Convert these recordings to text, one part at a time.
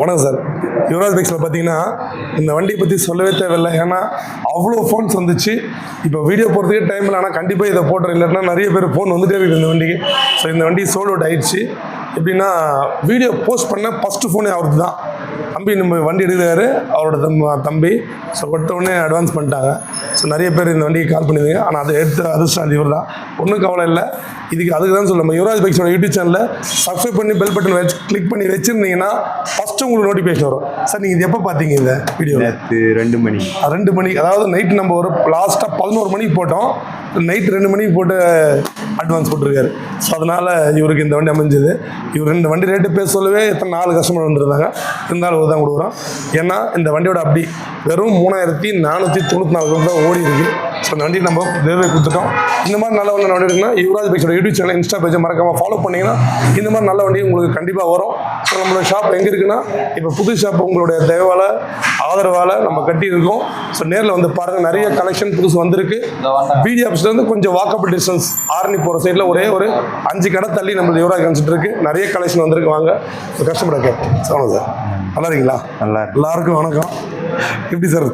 வணக்கம் சார். யுவராஜ் பைக்ஸில் பார்த்தீங்கன்னா இந்த வண்டியை பற்றி சொல்லவே தேவையில்லை. ஏன்னா அவ்வளோ ஃபோன்ஸ் வந்துச்சு. இப்போ வீடியோ போகிறதுக்கே டைம் இல்லை. ஆனால் கண்டிப்பாக இதை போடுறேன், இல்லைன்னா நிறைய பேர் ஃபோன் வந்துட்டே இருக்குது இந்த வண்டிக்கு. ஸோ இந்த வண்டி சோல்ட் அவுட் ஆயிடுச்சு. எப்படின்னா வீடியோ போஸ்ட் பண்ண ஃபஸ்ட்டு ஃபோனே அவருக்கு தான். தம்பி நம்ம வண்டி எடுக்கிறாரு, அவரோட தம்பி. ஸோ உடனே அட்வான்ஸ் பண்ணிட்டாங்க. ஸோ நிறைய பேர் இந்த வண்டிக்கு கால் பண்ணியிருந்தீங்க. ஆனால் அதை எடுத்து அதிர்ஷ்டம் இவர் தான். ஒன்றும் கவலை இல்லை. அதுக்கு தான் சொல்லுங்கள், யுவராஜ் பைக்ஸோட யூடியூப் சேனலில் சப்ஸ்கிரைப் பண்ணி பெல் பட்டன் வச்சு கிளிக் பண்ணி வச்சுருந்தீங்கன்னா ஃபஸ்ட்டு உங்களுக்கு நோட்டிஃபிகேஷன் வரும். சார் நீங்கள் இது எப்போ பார்த்தீங்க இந்த வீடியோ? 2 மணி. 2 மணிக்கு, அதாவது நைட்டு நம்ம ஒரு லாஸ்ட்டாக 11 மணிக்கு போட்டோம். நைட்டு 2 மணிக்கு போட்டு அட்வான்ஸ் போட்டிருக்காரு. ஸோ அதனால் இவருக்கு இந்த வண்டி அமைஞ்சது. இவர் இந்த வண்டி ரேட்டு பேச சொல்லவே எத்தனை 4 கஸ்டமர் வந்துருந்தாங்க. இருந்தாலும் தான் கொடுக்குறோம். ஏன்னா இந்த வண்டியோட அப்படி வெறும் 3494 தான் ஓடி இருக்குது. ஸோ அந்த வண்டி நம்ம தேவை கொடுத்துட்டோம். இந்த மாதிரி நல்ல வண்டி இருக்குன்னா யுவராஜ் பைக்ஸோட யூடியூப் சேனல், இன்ஸ்டா பேஜை மறக்காமல் ஃபாலோ பண்ணிங்கன்னா இந்த மாதிரி நல்ல வண்டி உங்களுக்கு கண்டிப்பாக வரும். ஸோ நம்மளோட ஷாப் எங்கே இருக்குன்னா, இப்போ புது ஷாப் உங்களுடைய தயவால் ஆதரவால் நம்ம கட்டியிருக்கோம். ஸோ நேரில் வந்து பாருங்கள், நிறைய கலெக்ஷன் புதுசு வந்திருக்கு. பிடிஎஃப்ஸ்லேருந்து கொஞ்சம் வாக்கபிள் டிஸ்டன்ஸ் ஆரணி போகிற சைடில் ஒரே ஒரு 5 கடை தள்ளி நம்மளுக்கு யுவராஜ் கான்செப்ட் இருக்குது. நிறைய கலெக்ஷன் வந்திருக்கு. வாங்க கஸ்டமரை கேட்போம். சொல்லுங்கள் சார். நல்லா இருக்கீங்களா? நல்லா. எல்லாருக்கும் வணக்கம். எப்படி சார்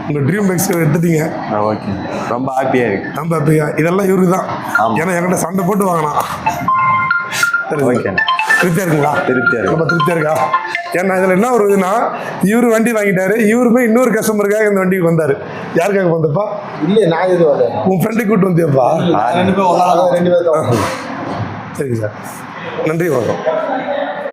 உங்கள் ட்ரீம் பைக்ஸ் எடுத்துட்டீங்க? ஓகே, ரொம்ப ஹாப்பியாக இருக்கு. ரொம்ப ஹாப்பியா? இதெல்லாம் இவருக்கு தான். ஏன்னா என்கிட்ட சண்டை போட்டு வாங்கினான். சரி, ஓகே. திருப்தியாக இருக்குங்களா? திருப்தியாக ரொம்ப திருப்தியாக இருக்கா? ஏன்னா இதில் என்ன வருதுன்னா, இவர் வண்டி வாங்கிட்டாரு, இவருமே இன்னொரு கஸ்டமருக்காக இந்த வண்டிக்கு வந்தார். யாருக்காக வந்தப்பா? இல்லை, நான் இது வரேன். உன் ஃப்ரெண்டு கூப்பிட்டு வந்தியப்பா? 2 பேர். சரிங்க சார், நன்றி, வணக்கம்.